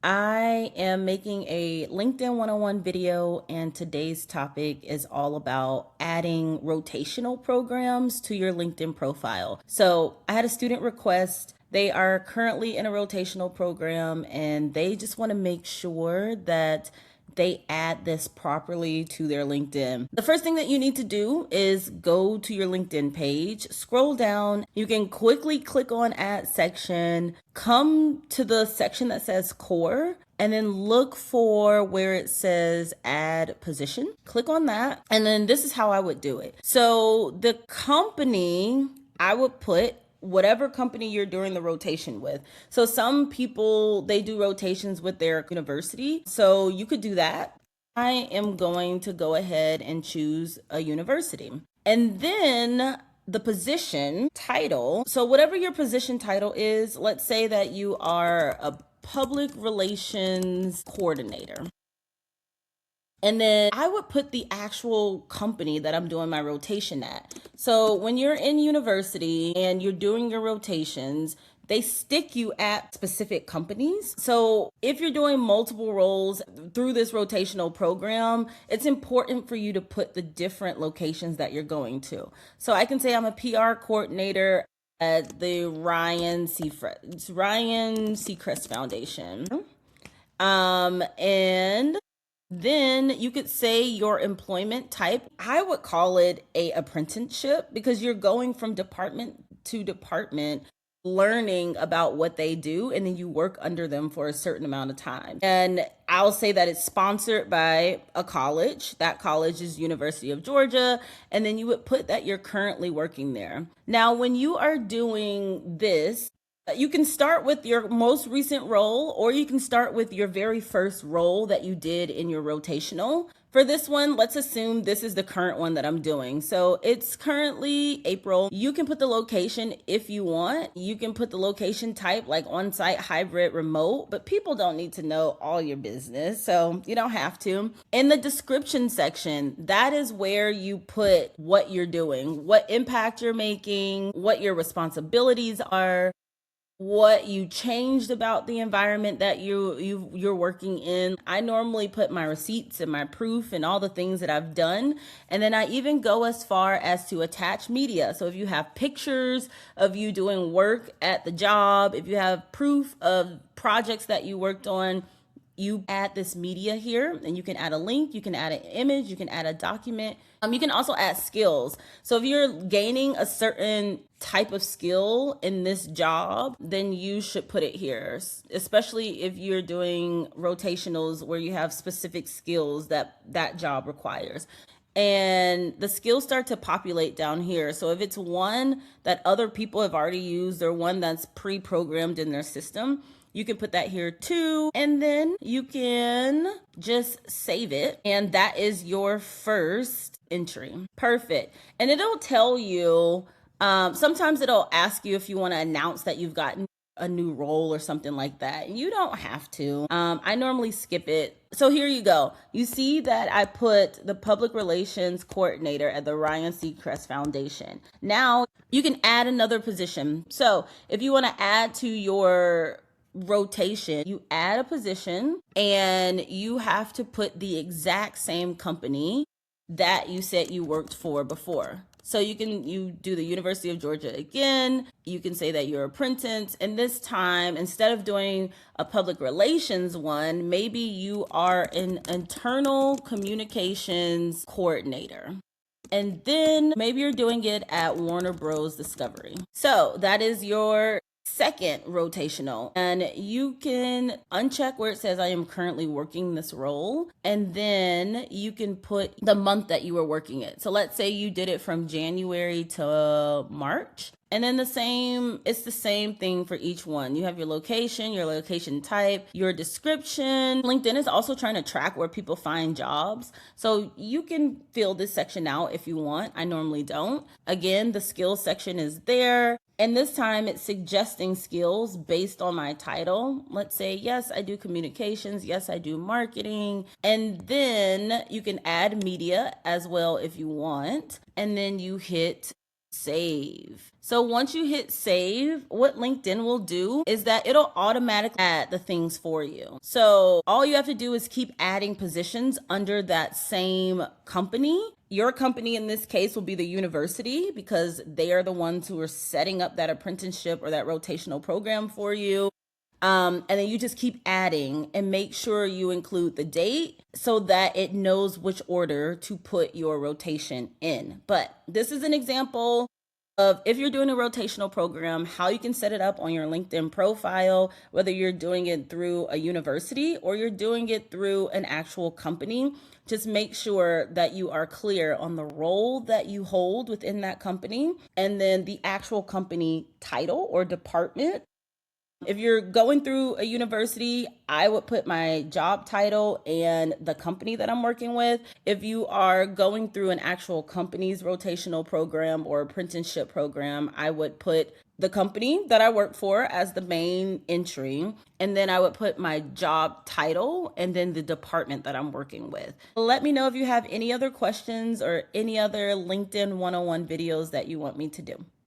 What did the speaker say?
I am making a LinkedIn 101 video, and today's topic is all about adding rotational programs to your LinkedIn profile. So I had a student request. They are currently in a rotational program and they just want to make sure that they add this properly to their LinkedIn. The first thing that you need to do is go to your LinkedIn page, scroll down. You can quickly click on Add Section, come to the section that says Core, and then look for where it says Add Position. Click on that, and then this is how I would do it. So the company, I would put whatever company you're doing the rotation with. So some people, they do rotations with their university. So you could do that. I am going to go ahead and choose a university. And then the position title. So whatever your position title is, let's say that you are a public relations coordinator. And then I would put the actual company that I'm doing my rotation at. So when you're in university and you're doing your rotations, they stick you at specific companies. So if you're doing multiple roles through this rotational program, it's important for you to put the different locations that you're going to. So I can say I'm a PR coordinator at the Ryan Seacrest Foundation. And then you could say your employment type. I would call it a apprenticeship because you're going from department to department learning about what they do, and then you work under them for a certain amount of time. And I'll say that it's sponsored by a college. That college is University of Georgia, and then you would put that you're currently working there. Now, when you are doing this, you can start with your most recent role, or you can start with your very first role that you did in your rotational. For this one, let's assume this is the current one that I'm doing. So it's currently April. You can put the location if you want. You can put the location type like on-site, hybrid, remote, but people don't need to know all your business, so you don't have to. In the description section, that is where you put what you're doing, what impact you're making, what your responsibilities are, what you changed about the environment that you're working in. I normally put my receipts and my proof and all the things that I've done. And then I even go as far as to attach media. So if you have pictures of you doing work at the job, if you have proof of projects that you worked on, you add this media here, and you can add a link, you can add an image, you can add a document. You can also add skills. So if you're gaining a certain type of skill in this job, then you should put it here, especially if you're doing rotationals where you have specific skills that that job requires. And the skills start to populate down here. So if it's one that other people have already used or one that's pre-programmed in their system, you can put that here too, and then you can just save it, and that is your first entry. Perfect. And it'll tell you, sometimes it'll ask you if you want to announce that you've gotten a new role or something like that. You don't have to. I normally skip it. So here you go. You see that I put the public relations coordinator at the Ryan Seacrest Foundation. Now you can add another position. So if you want to add to your rotation, you add a position and you have to put the exact same company that you said you worked for before. So you do the University of Georgia again. You can say that you're an apprentice, and this time, instead of doing a public relations one, maybe you are an internal communications coordinator. And then maybe you're doing it at Warner Bros. Discovery. So that is your second rotational, and you can uncheck where it says I am currently working this role, and then you can put the month that you were working it. So let's say you did it from January to March, and then it's the same thing for each one. You have your location type, your description. LinkedIn is also trying to track where people find jobs, so you can fill this section out if you want. I normally don't. Again, the skills section is there. And this time it's suggesting skills based on my title. Let's say, yes, I do communications. Yes, I do marketing. And then you can add media as well if you want. And then you hit save. So once you hit save, what LinkedIn will do is that it'll automatically add the things for you. So all you have to do is keep adding positions under that same company. Your company in this case will be the university because they are the ones who are setting up that apprenticeship or that rotational program for you. And then you just keep adding and make sure you include the date so that it knows which order to put your rotation in. But this is an example of if you're doing a rotational program, how you can set it up on your LinkedIn profile, whether you're doing it through a university or you're doing it through an actual company. Just make sure that you are clear on the role that you hold within that company and then the actual company title or department. If you're going through a university, I would put my job title and the company that I'm working with. If you are going through an actual company's rotational program or apprenticeship program, I would put the company that I work for as the main entry. And then I would put my job title and then the department that I'm working with. Let me know if you have any other questions or any other LinkedIn 101 videos that you want me to do.